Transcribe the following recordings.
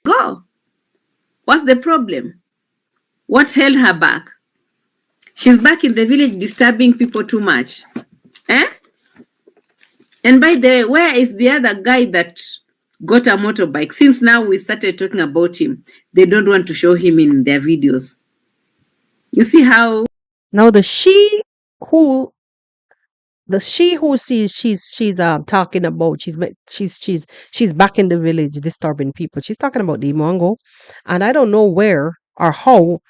Go. What's the problem? What held her back? She's back in the village disturbing people too much. Eh? And by the way, where is the other guy that got a motorbike? Since now we started talking about him, they don't want to show him in their videos. You see how Now who the she who she's talking about, she's back in the village disturbing people. She's talking about the Mongo, and I don't know where or how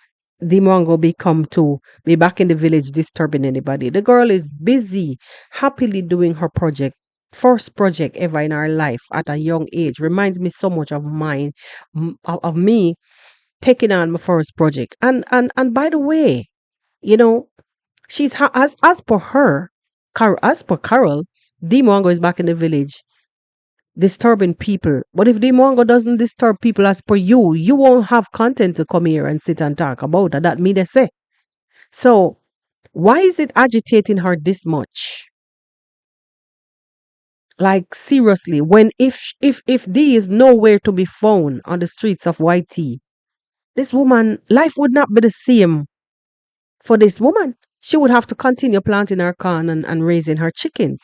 the Mongo become to be back in the village disturbing anybody. The girl is busy, happily doing her project. First project ever in her life at a young age. Reminds me so much of mine, of me taking on my first project. And by the way, you know, as per her, as per Carol, Demongo is back in the village disturbing people. But if Demongo doesn't disturb people as per you, you won't have content to come here and sit and talk about it. That me they say. So why is it agitating her this much? Like seriously, when if D is nowhere to be found on the streets of YT, this woman life would not be the same for this woman. She would have to continue planting her corn and raising her chickens.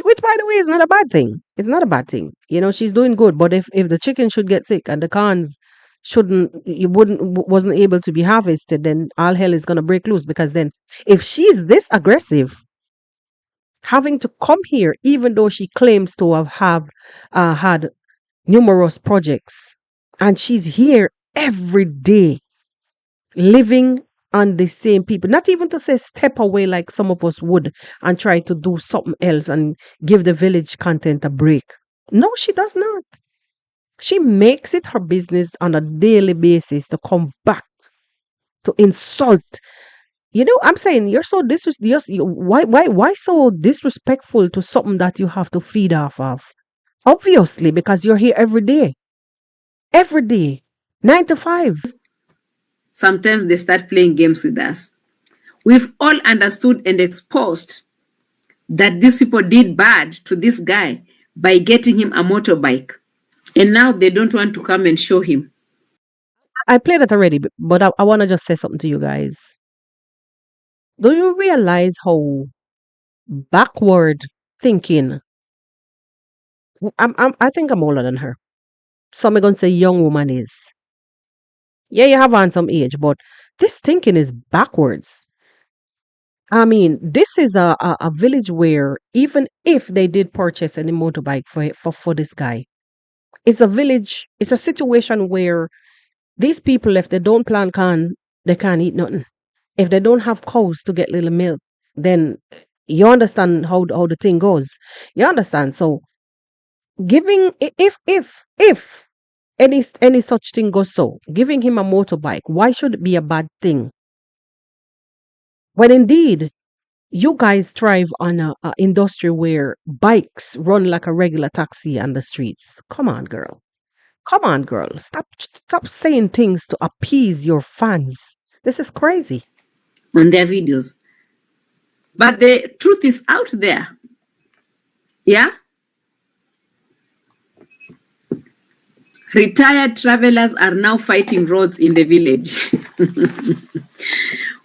Which by the way is not a bad thing. It's not a bad thing. She's doing good. But if the chicken should get sick and the corns shouldn't you wouldn't wasn't able to be harvested, then all hell is gonna break loose. Because then if she's this aggressive, having to come here, even though she claims to have had numerous projects, and she's here every day living on the same people, not even to say step away like some of us would and try to do something else and give the village content a break. No, she does not. She makes it her business on a daily basis to come back to insult. I'm saying you're so why so disrespectful to something that you have to feed off of? Obviously, because you're here every day, 9 to 5. sometimes they start playing games with us. We've all understood and exposed that these people did bad to this guy by getting him a motorbike. And now they don't want to come and show him. I played that already, but I want to just say something to you guys. Do you realize how backward thinking? I think I'm older than her. Some are gonna say young woman is. Yeah, you have on some age, but this thinking is backwards. I mean, this is a village where even if they did purchase any motorbike for this guy, it's a village. It's a situation where these people, if they don't plant corn, they can't eat nothing. If they don't have cows to get little milk, then you understand how the thing goes. You understand? So giving if any such thing goes, so giving him a motorbike, why should it be a bad thing? When indeed you guys thrive on a industry where bikes run like a regular taxi on the streets. Come on, girl. Come on, girl. Stop saying things to appease your fans. This is crazy. On their videos. But the truth is out there. Yeah? Retired travelers are now fighting roads in the village.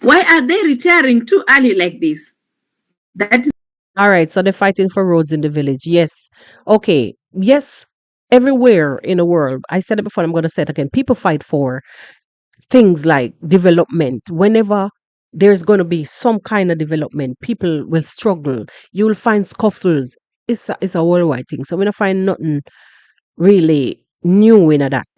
Why are they retiring too early like this? That is All right, so they're fighting for roads in the village. Yes. Okay. Yes. Everywhere in the world, I said it before, I'm going to say it again. People fight for things like development. Whenever there's going to be some kind of development, people will struggle. You'll find scuffles. It's a worldwide thing. So we're not find nothing really new in that.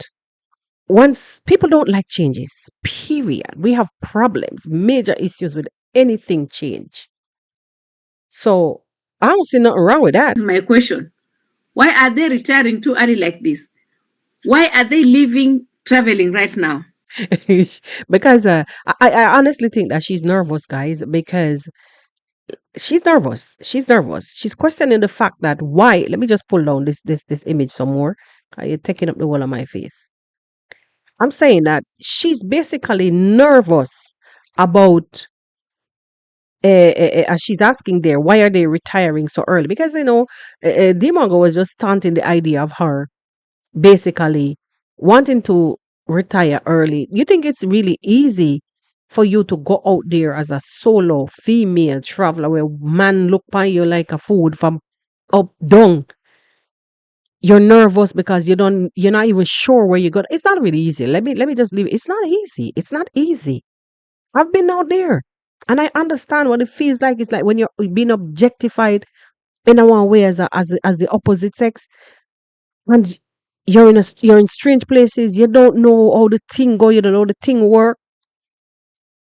Once people don't like changes, period. We have problems, major issues with anything change. So I don't see nothing wrong with that. is my question. Why are they retiring too early like this? Why are they leaving traveling right now? Because I honestly think that she's nervous, guys, because she's nervous. She's nervous. She's questioning the fact that why. Let me just pull down this image some more. You're taking up the whole of my face. I'm saying that she's basically nervous about. As she's asking there, why are they retiring so early? Because Dimongo was just taunting the idea of her basically wanting to retire early, you think it's really easy for you to go out there as a solo female traveler where man look upon you like a food from up down? You're nervous because you're not even sure where you're going. It's not really easy. Let me just leave it. It's not easy. It's not easy. I've been out there and I understand what it feels like. It's like when you're being objectified in a one way as the opposite sex, and you're in strange places. You don't know how the thing go. You don't know how the thing work.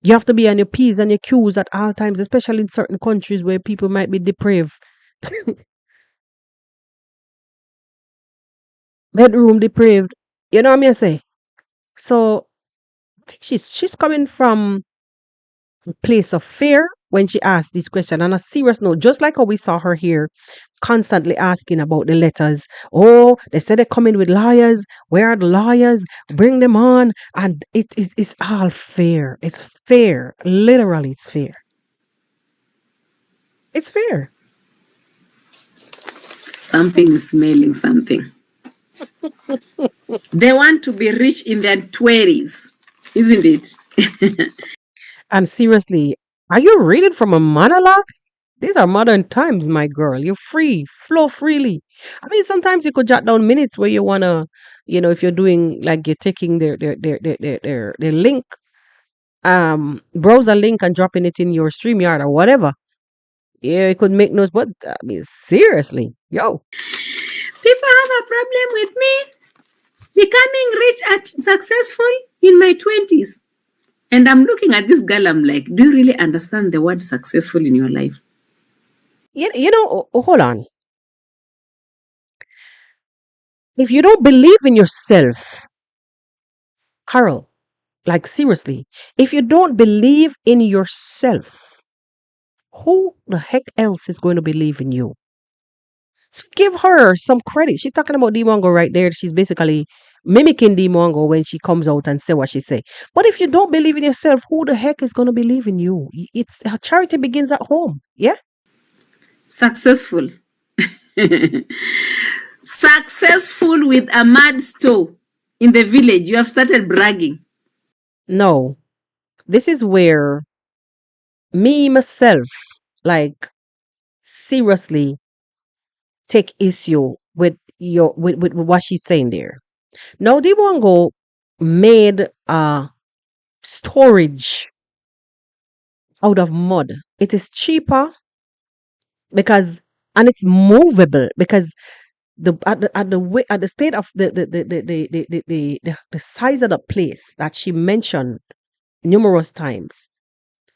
You have to be on your p's and your q's at all times, especially in certain countries where people might be depraved. Bedroom depraved. You know what I say? So I think she's coming from a place of fear when she asked this question. On a serious note, just like how we saw her here constantly asking about the letters. Oh, they said they're coming with lawyers. Where are the lawyers? Bring them on. And it's all fair. It's fair. Literally, it's fair. It's fair. Something is smelling something. They want to be rich in their 20s, isn't it? And seriously, are you reading from a monologue? These are modern times, my girl. You're free, flow freely. I mean, sometimes you could jot down minutes where you wanna, if you're doing like you're taking their link, browser link and dropping it in your StreamYard or whatever. Yeah, it could make notes, but I mean, seriously, yo, People have a problem with me becoming rich and successful in my 20s. And I'm looking at this girl, I'm like, do you really understand the word successful in your life? hold on. If you don't believe in yourself, Carol, like seriously, if you don't believe in yourself, who the heck else is going to believe in you? So give her some credit. She's talking about Demongo right there. She's basically mimicking Demongo when she comes out and say what she say. But if you don't believe in yourself, who the heck is going to believe in you? It's charity begins at home. Yeah. Successful. Successful with a mad store in the village. You have started bragging. No, this is where me myself, like seriously, take issue with with what she's saying there. Now, Demongo made a storage out of mud. It is cheaper because and it's movable because at the state of the size of the place that she mentioned numerous times,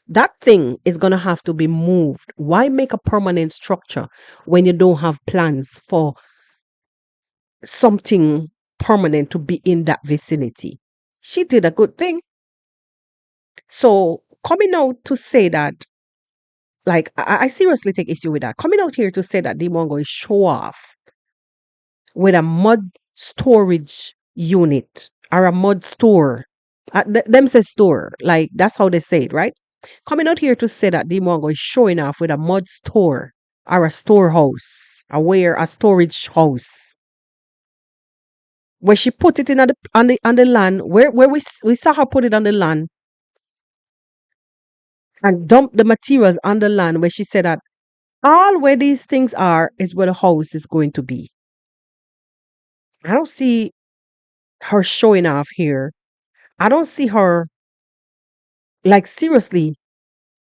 that thing is gonna have to be moved. Why make a permanent structure when you don't have plans for something permanent to be in that vicinity? She did a good thing. So coming out to say that, like, I seriously take issue with that. Coming out here to say that Demongo is show off with a mud storage unit or a mud store. Them say store, like that's how they say it, right? Coming out here to say that Demongo is showing off with a mud store or a storehouse, a storage house, where she put it in on the land where we saw her put it on the land and dump the materials on the land where she said that all where these things are is where the house is going to be. I don't see her showing off here. I don't see her like seriously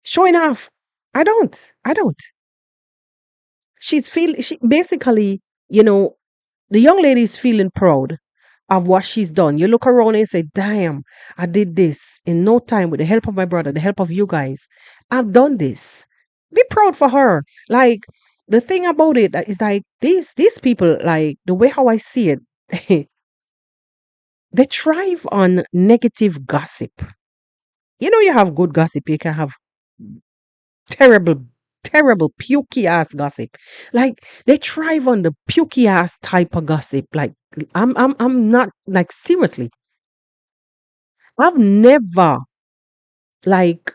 showing off. I don't. She basically, the young lady is feeling proud of what she's done. You look around and say, damn, I did this in no time with the help of my brother, the help of you guys. I've done this. Be proud for her. Like the thing about it is like these people, like the way how I see it, they thrive on negative gossip. You have good gossip, you can have terrible, terrible, pukey ass gossip. Like they thrive on the pukey ass type of gossip. Like I'm not like seriously. I've never like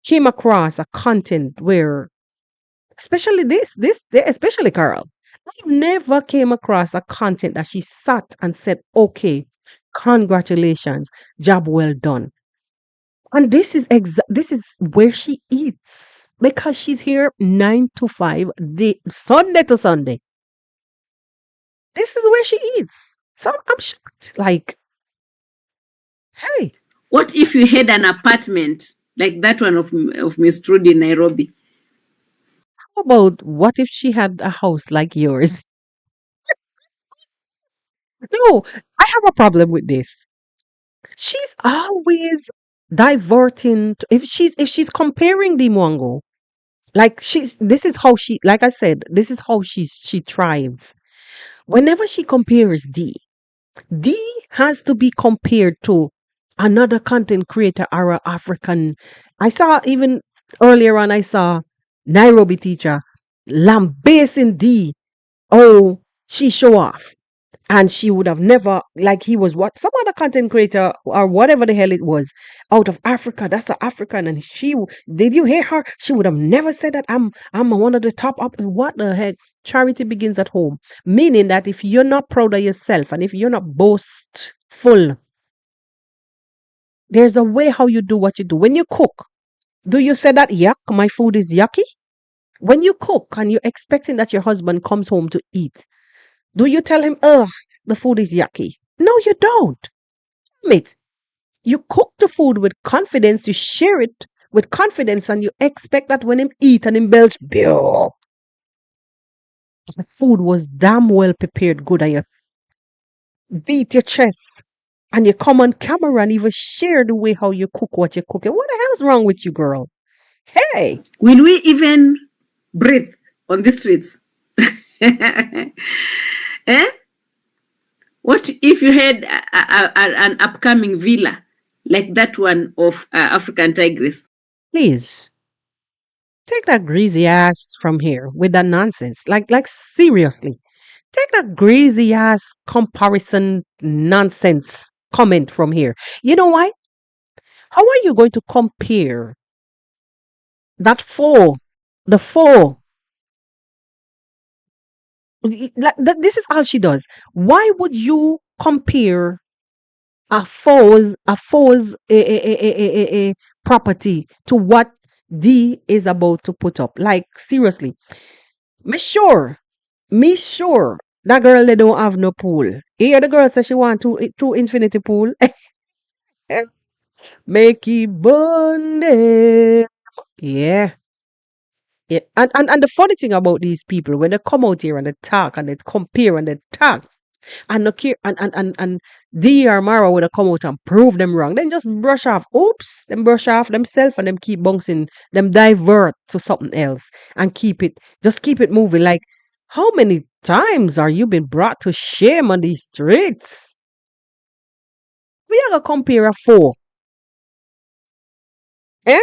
came across a content where, especially especially Carol. I've never came across a content that she sat and said, okay, Congratulations. Job well done. And this is where she eats because she's here 9 to 5, Sunday to Sunday. This is where she eats. So I'm shocked. Like, hey, What if you had an apartment like that one of Miss Trudy in Nairobi? how about what if she had a house like yours? No, I have a problem with this. She's always diverting. If she's comparing the Mwango, like this is how she, like I said, this is how she thrives. Whenever she compares D has to be compared to another content creator or a African. I saw even earlier on, I saw Nairobi teacher lambasting D. Oh, she show off. And she would have never, like he was what, some other content creator or whatever the hell it was, out of Africa. That's the African. And did you hear her? She would have never said that I'm one of the top up. What the heck? Charity begins at home. Meaning that if you're not proud of yourself and if you're not boastful, there's a way how you do what you do. When you cook, do you say that yuck, my food is yucky? When you cook and you're expecting that your husband comes home to eat, do you tell him, ugh, the food is yucky? No, you don't. Mate, you cook the food with confidence, you share it with confidence, and you expect that when him eat and him belch, "Bio," the food was damn well prepared good, and you beat your chest and you come on camera and even share the way how you cook what you're cooking. What the hell's wrong with you, girl? Hey, Will we even breathe on the streets? Eh? What if you had an upcoming villa like that one of African Tigress? please take that greasy ass from here with that nonsense. Like seriously. Take that greasy ass comparison nonsense comment from here. You know why? How are you going to compare that four, the four? This is all she does. Why would you compare a property to what D is about to put up? Like seriously, me sure, me sure that girl they don't have no pool. Here the girl says she want two infinity pool. Make it burn. Yeah. Yeah. And the funny thing about these people, when they come out here and they talk and they compare and they talk, and the and D or Mara would have come out and prove them wrong, then just brush off. Oops, them brush off themselves and them keep bouncing, them divert to something else and keep it moving. Like, how many times are you been brought to shame on these streets? We are gonna compare a four. Eh?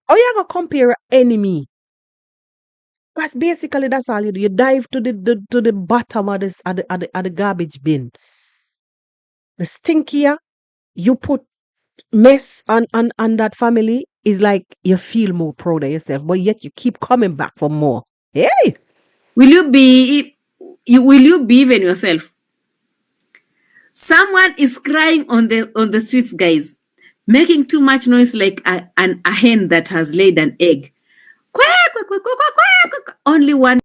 How you gonna compare a enemy? That's basically that's all you do. You dive to the bottom of this of the garbage bin. The stinkier you put mess on that family is like you feel more proud of yourself, but yet you keep coming back for more. Hey, Will you be even yourself? Someone is crying on the streets, guys, making too much noise like a hen that has laid an egg. Quack, quack, quack, quack, quack, quack, quack. Only one.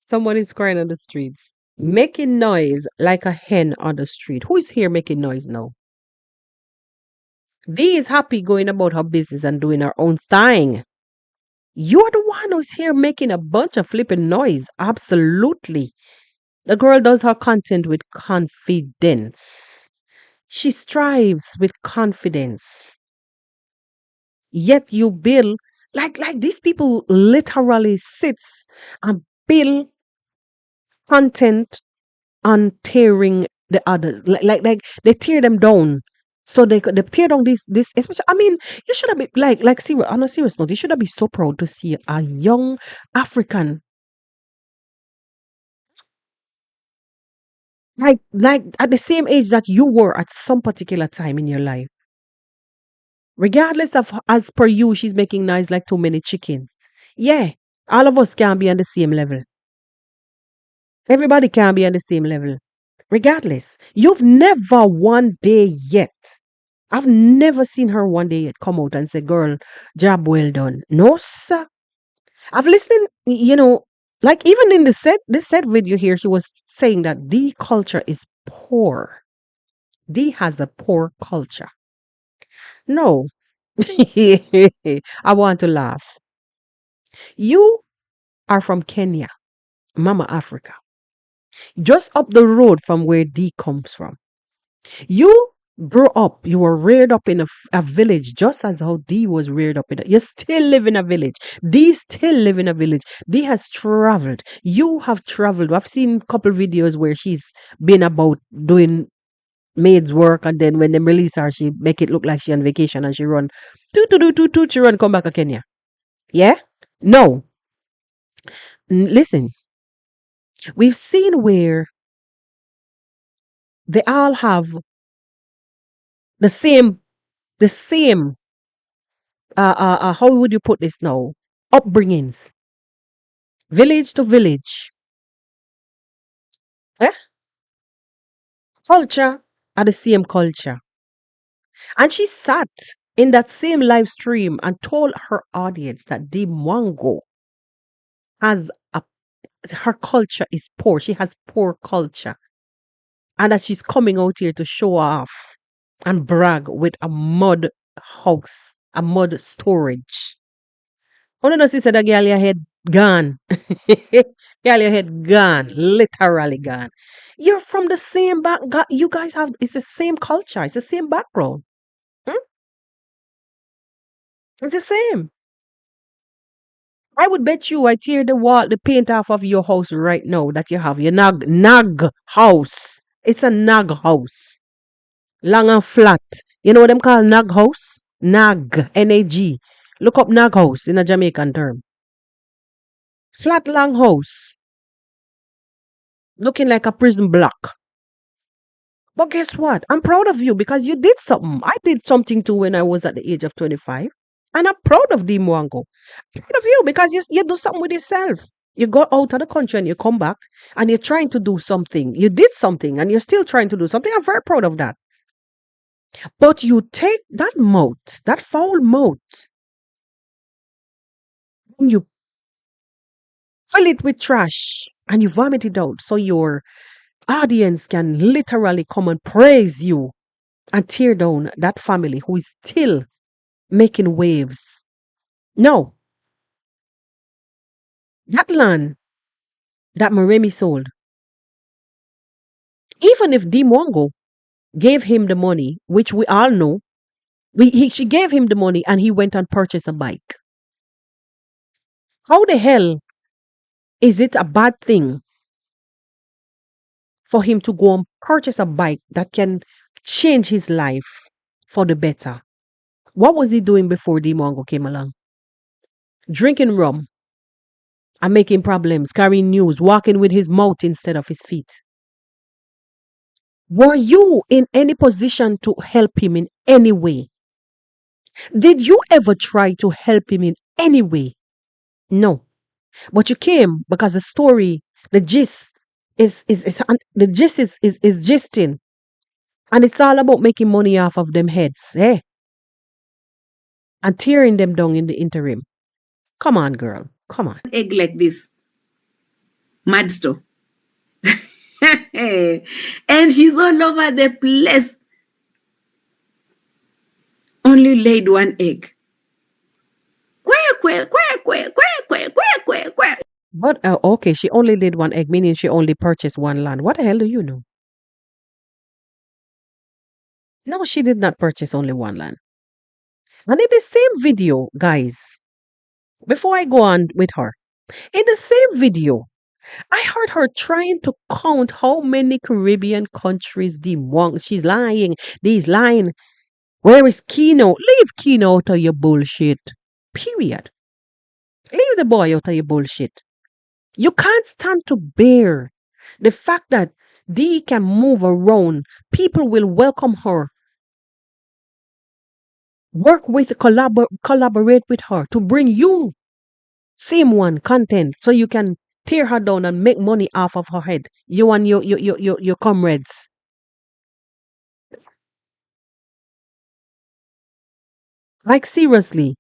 someone is crying on the streets, making noise like a hen on the street. Who is here making noise now? Dee is happy going about her business and doing her own thing. You're the one who's here making a bunch of flipping noise. Absolutely. The girl does her content with confidence. She strives with confidence. Yet you build like these people literally sits and build content on tearing the others. Like they tear them down. So they tear down this especially. I mean, you should have been like serious on a serious note. You should have been so proud to see a young African like at the same age that you were at some particular time in your life. Regardless of as per you, she's making noise like too many chickens. Yeah, all of us can be on the same level. Everybody can be on the same level. Regardless, you've never one day yet. I've never seen her one day yet come out and say, girl, job well done. No, sir. I've listened, like even in this set video here, she was saying that the culture is poor. D has a poor culture. No. I want to laugh. You are from Kenya, Mama Africa, just up the road from where D comes from. You grew up, you were reared up in a village, just as how D was reared up in. You still live in a village. D still live in a village. D has traveled. You have traveled. I've seen a couple videos where she's been about doing maid's work, and then when they release her, she make it look like she on vacation and she run, toot, she run come back to Kenya. Yeah? No. Listen, we've seen where they all have the same, the same, how would you put this now? Upbringings, village to village. Eh? Culture are the same culture. And she sat in that same live stream and told her audience that the Mwango has a her culture is poor. She has poor culture. And that she's coming out here to show off and brag with a mud house, a mud storage. Oh no, she said the girl your head gone. Girl your head gone. Literally gone. You're from the same back. You guys have it's the same culture. It's the same background. Hmm? It's the same. I would bet you I tear the paint off of your house right now that you have. Your nag house. It's a nag house. Long and flat. You know what them call nag house? Nag. N-A-G. Look up nag house in a Jamaican term. Flat long house. Looking like a prison block. But guess what? I'm proud of you because you did something. I did something too when I was at the age of 25. And I'm proud of D Mwango. Proud of you because you do something with yourself. You go out of the country and you come back and you're trying to do something. You did something and you're still trying to do something. I'm very proud of that. But you take that mouth, that foul mouth, and you fill it with trash and you vomit it out so your audience can literally come and praise you and tear down that family who is still making waves. No, that land that Maremi sold, even if Dimwongo gave him the money, which we all know, she gave him the money and he went and purchased a bike. How the hell is it a bad thing for him to go and purchase a bike that can change his life for the better? What was he doing before Dimwongo came along? Drinking rum and making problems, carrying news, walking with his mouth instead of his feet. Were you in any position to help him in any way? Did you ever try to help him in any way? No. But you came because the story, the gist the gist is gisting. And it's all about making money off of them heads, eh? And tearing them down in the interim. Come on, girl. Come on. Egg like this. Mad store. And she's all over the place. Only laid one egg. But okay, she only laid one egg, meaning she only purchased one land. What the hell do you know? No, she did not purchase only one land. And in the same video, guys, before I go on with her, in the same video, I heard her trying to count how many Caribbean countries she's lying. These lying. Where is Keno? Leave Keno out of your bullshit. Period. Leave the boy out of your bullshit. You can't stand to bear the fact that Dee can move around. People will welcome her. Work with, collaborate with her to bring you same one content so you can tear her down and make money off of her head. You and your comrades. Like seriously.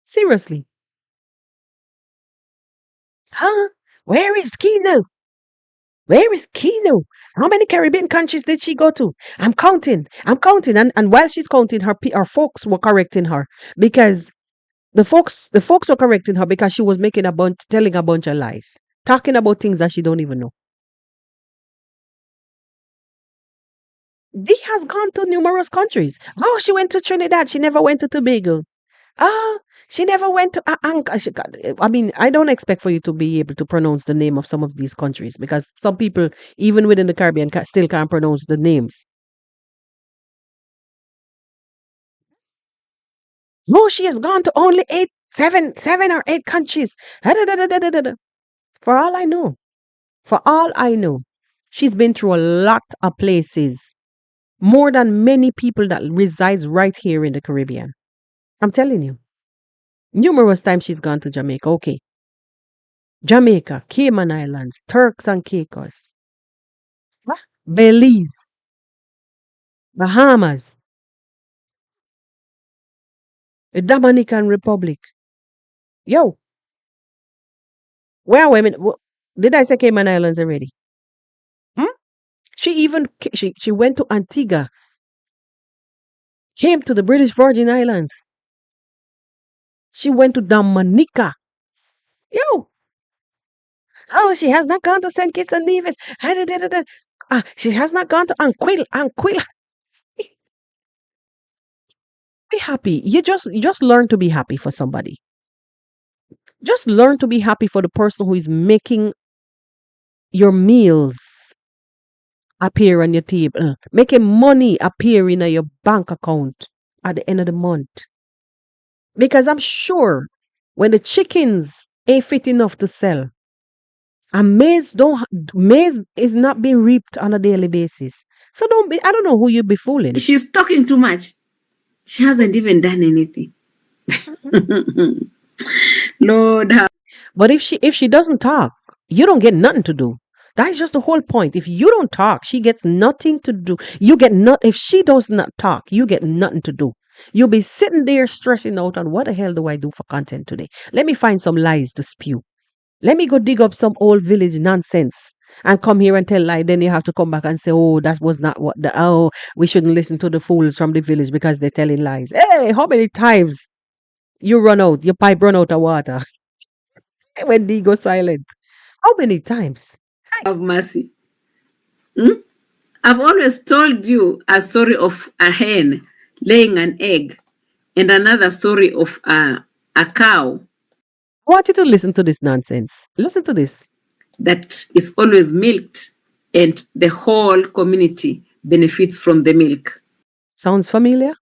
Seriously. Huh? Where is Kino? Where is Kino? How many Caribbean countries did she go to? I'm counting. I'm counting. And while she's counting, her folks were correcting her because the folks were correcting her because she was making a bunch, telling a bunch of lies, talking about things that she don't even know. Dee has gone to numerous countries. Oh, she went to Trinidad. She never went to Tobago. Oh, she never went to I mean, I don't expect for you to be able to pronounce the name of some of these countries because some people, even within the Caribbean, still can't pronounce the names. No, she has gone to only seven or eight countries. Da-da-da-da-da-da-da. For all I know, for all I know, she's been through a lot of places, more than many people that resides right here in the Caribbean. I'm telling you, numerous times she's gone to Jamaica. Okay, Jamaica, Cayman Islands, Turks and Caicos, huh? Belize, Bahamas, the Dominican Republic. Yo, where are women? Did I say Cayman Islands already? Hmm? She went to Antigua, came to the British Virgin Islands. She went to Dominica. Yo, oh, she has not gone to Saint Kitts and Nevis. She has not gone to Anquilla. Be happy. You just learn to be happy for somebody. Just learn to be happy for the person who is making your meals appear on your table, making money appear in your bank account at the end of the month. Because I'm sure when the chickens ain't fit enough to sell, and maize is not being reaped on a daily basis. So don't be. I don't know who you be fooling. She's talking too much. She hasn't even done anything. Lord, But if she doesn't talk, you don't get nothing to do. That's just the whole point. If you don't talk, she gets nothing to do. You get not. If she does not talk, you get nothing to do. You'll be sitting there stressing out on what the hell do I do for content today? Let me find some lies to spew. Let me go dig up some old village nonsense and come here and tell lie. Then you have to come back and say, oh, that was not what we shouldn't listen to the fools from the village because they're telling lies. Hey, how many times you run out, your pipe run out of water when they go silent? How many times? have mercy. Hmm? I've always told you a story of a hen laying an egg and another story of a cow I want you to listen to this nonsense. Listen to this. that is always milked and the whole community benefits from the milk. Sounds familiar?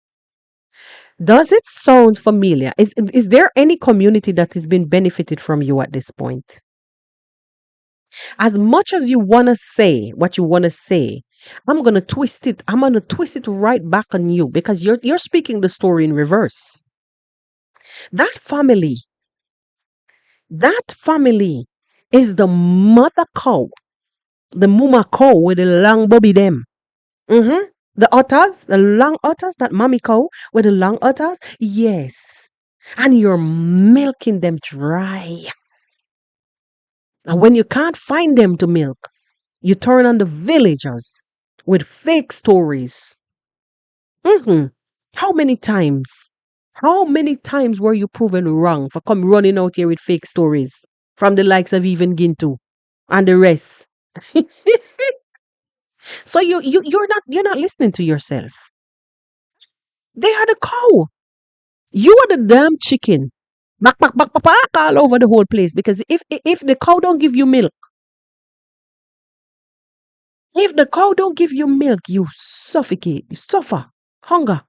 Does it sound familiar? Is there any community that has been benefited from you at this point? As much as you want to say what you want to say, I'm going to twist it. I'm going to twist it right back on you because you're speaking the story in reverse. That family, that family is the mother cow, the mama cow with the long bobby them. The otters, the long otters, that mommy cow with the long otters. Yes. And you're milking them dry. And when you can't find them to milk, you turn on the villagers with fake stories. How many times? How many times were you proven wrong for come running out here with fake stories from the likes of even Gintu and the rest? So you're not listening to yourself. They are the cow. You are the damn chicken. Back, all over the whole place. Because if the cow don't give you milk, if the cow don't give you milk, you suffocate, you suffer, hunger.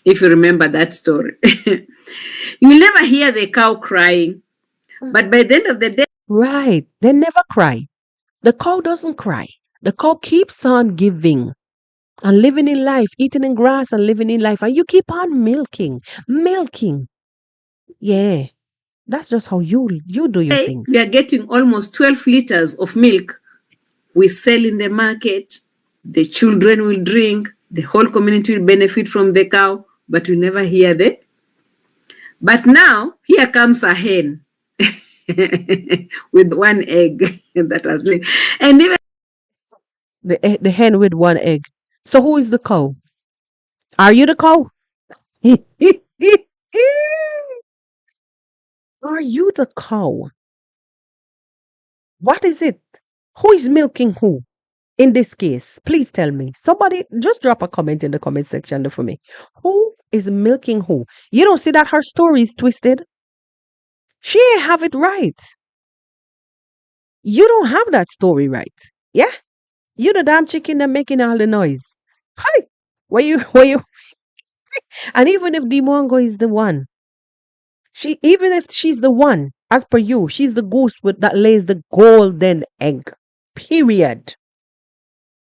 If you remember that story, you'll never hear the cow crying, but by the end of the day, Right. They never cry. The cow doesn't cry. The cow keeps on giving and living in life, eating in grass and living in life. And you keep on milking, milking. Yeah. That's just how you do your things. We are getting almost 12 liters of milk. We sell in the market. The children will drink. The whole community will benefit from the cow, but we never hear the. But now, here comes a hen with one egg that has laid. And even The hen with one egg. So who is the cow? Are you the cow? Are you the cow? What is it? Who is milking who? In this case, please tell me. Somebody just drop a comment in the comment section for me. Who is milking who? You don't see that her story is twisted? She ain't have it right. You don't have that story right. Yeah? You the damn chicken that making all the noise. Hi. Where you and even if Dimongo is the one, even if she's the one, as per you, she's the ghost that lays the golden egg. Period.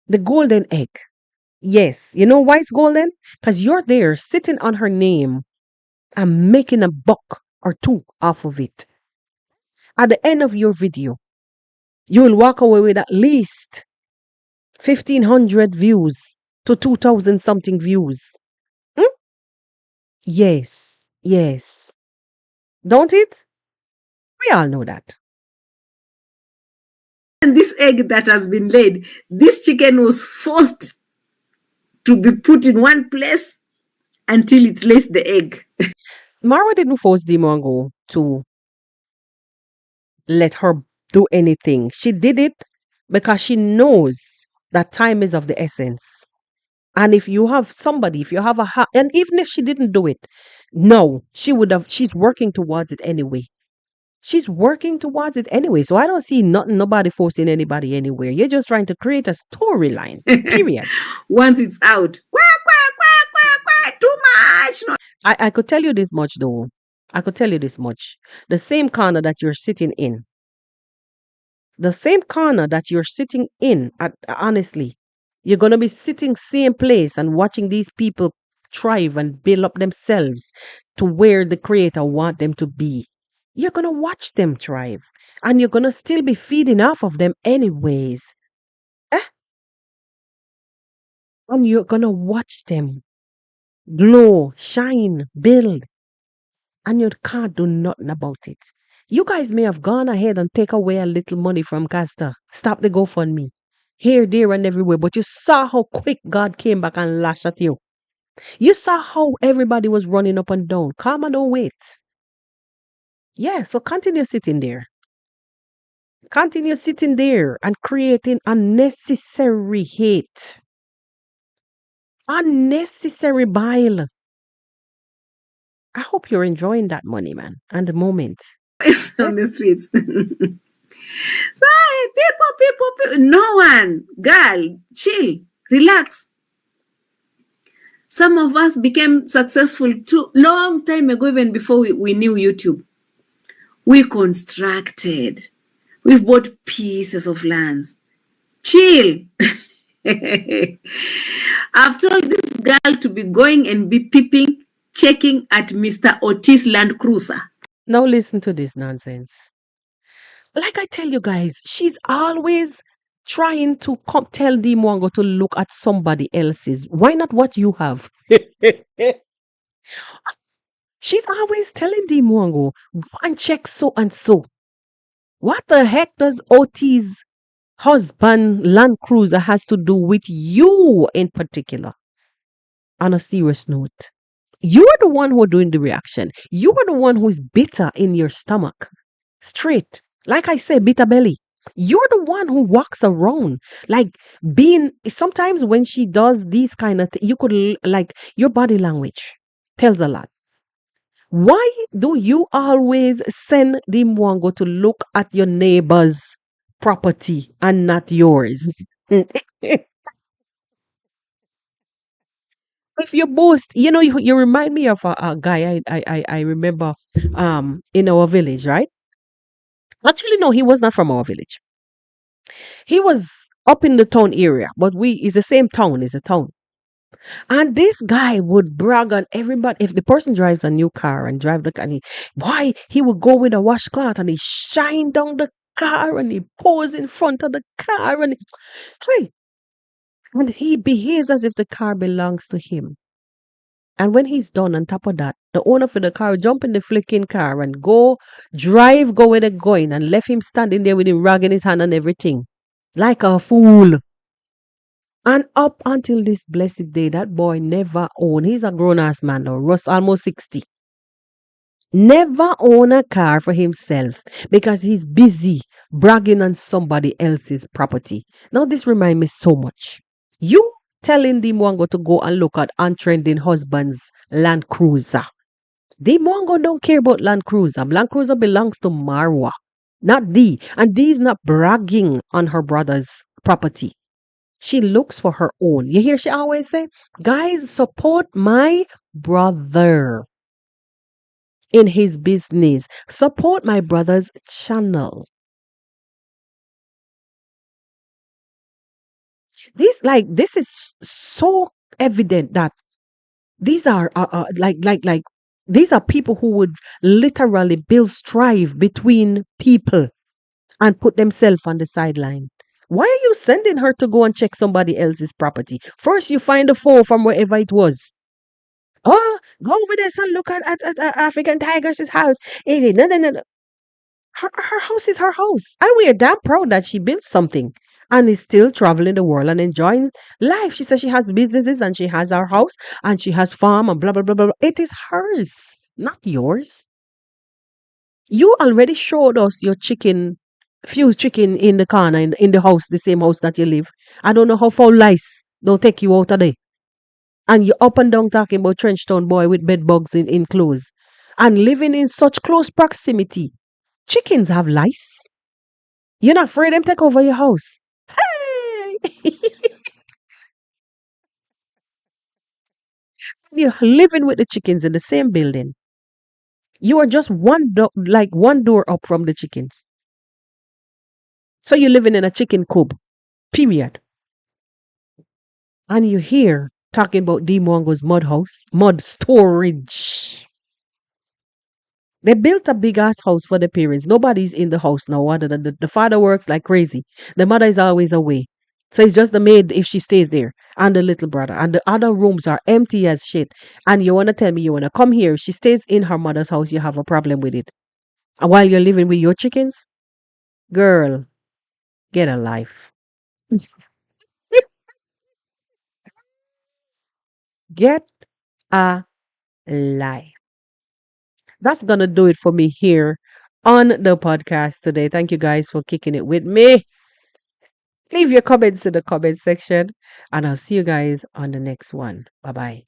The golden egg. Yes. You know why it's golden? Because you're there sitting on her name and making a buck or two off of it. At the end of your video, you will walk away with at least 1,500 views to 2,000 something views. Hmm? Yes. Yes. Don't it? We all know that. and this egg that has been laid, this chicken was forced to be put in one place until it lays the egg. Mara didn't force Dimongo to let her do anything. She did it because she knows that time is of the essence. And if you have somebody, if you have and even if she didn't do it, no, she's working towards it anyway. She's working towards it anyway. So I don't see nobody forcing anybody anywhere. You're just trying to create a storyline. Period. Once it's out, quack, quack, quack, quack, quack, too much. No. I could tell you this much though. I could tell you this much. The same corner that you're sitting in, honestly, you're going to be sitting same place and watching these people thrive and build up themselves to where the creator want them to be. You're going to watch them thrive and you're going to still be feeding off of them anyways. And you're going to watch them glow, shine, build, and you can't do nothing about it. You guys may have gone ahead and take away a little money from Castor. Stop the GoFundMe. Here, there, and everywhere. But you saw how quick God came back and lashed at you. You saw how everybody was running up and down. Calm and don't wait. Yeah, so continue sitting there. Continue sitting there and creating unnecessary hate. Unnecessary bile. I hope you're enjoying that money, man, and the moment. On the streets. So, people, no one, girl, chill, relax. Some of us became successful too long time ago, even before we knew YouTube. We constructed. We've bought pieces of lands. Chill. I've told this girl to be going and be peeping, checking at Mr. Otis Land Cruiser. Now listen to this nonsense. Like I tell you guys, she's always trying to tell Dimwango to look at somebody else's. Why not what you have? She's always telling Dimwango, go and check so and so. What the heck does Otis' husband Land Cruiser has to do with you in particular? On a serious note, you are the one who are doing the reaction. You are the one who is bitter in your stomach. Straight. Like I say, bitter belly. You're the one who walks around like being, sometimes when she does these kind of things, you could like your body language tells a lot. Why do you always send Dimwango to look at your neighbor's property and not yours? If you boast, you remind me of a guy I remember in our village, right? Actually, no, he was not from our village. He was up in the town area, but it's the same town, it's a town. And this guy would brag on everybody. If the person drives a new car and drive the car, and why he would go with a washcloth and he shine down the car and he pose in front of the car and hey, and he behaves as if the car belongs to him. And when he's done, on top of that, the owner for the car jump in the flicking car and go where they're going, and left him standing there with him rag in his hand and everything, like a fool. And up until this blessed day, that boy never owned. He's a grown ass man now, Russ almost 60. Never own a car for himself because he's busy bragging on somebody else's property. Now this reminds me so much. You telling the Mwango to go and look at untrending husband's Land Cruiser. The Mwango don't care about Land Cruiser. Land Cruiser belongs to Marwa, not D. And D is not bragging on her brother's property. She looks for her own. You hear she always say, guys, support my brother in his business. Support my brother's channel. This is so evident that these are these are people who would literally build strife between people and put themselves on the sideline. Why are you sending her to go and check somebody else's property? First, you find the foe from wherever it was. Oh, go over there and look at African Tiger's house. No, no, no, no. Her house is her house. And we are damn proud that she built something and is still traveling the world and enjoying life. She says she has businesses and she has her house and she has farm and blah, blah, blah, blah, blah. It is hers, not yours. You already showed us your few chicken in the corner, in the house, the same house that you live. I don't know how far lice don't take you out of there. And you up and down talking about Trenchtown boy with bed bugs in clothes. And living in such close proximity. Chickens have lice. You're not afraid them take over your house. Hey! You're living with the chickens in the same building. You are just one door up from the chickens. So you're living in a chicken coop. Period. And you're here talking about D Mongo's mud storage. They built a big ass house for the parents. Nobody's in the house now. Other than the father works like crazy. The mother is always away. So it's just the maid if she stays there and the little brother. And the other rooms are empty as shit. And you want to tell me you want to come here. She stays in her mother's house. You have a problem with it. And while you're living with your chickens, girl, get a life. Get a life. That's going to do it for me here on the podcast today. Thank you guys for kicking it with me. Leave your comments in the comment section, and I'll see you guys on the next one. Bye bye.